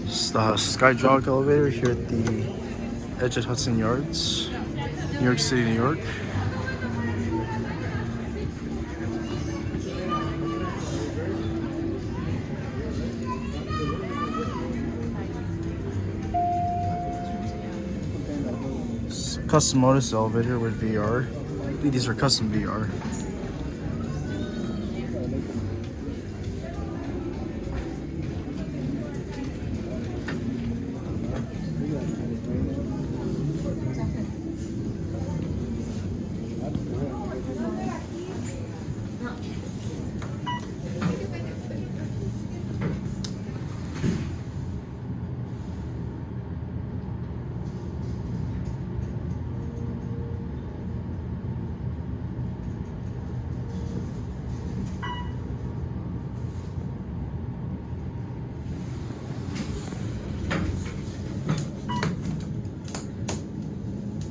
It's the Skydraulic elevator here at the edge at Hudson Yards, New York City, New York. It's a custom Otis elevator with VR. I believe these are custom VR.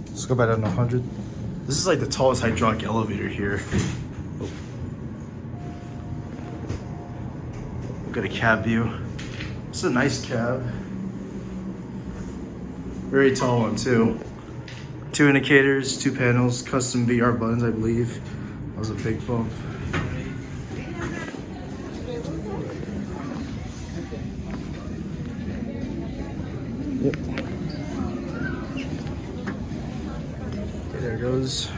Let's go back down to 100. This is like the tallest hydraulic elevator here. Oh. Look at a cab view. It's a nice cab. Very tall one too. 2 indicators, 2 panels, custom VR buttons, I believe. That was a big bump. Yep. Okay, there it goes.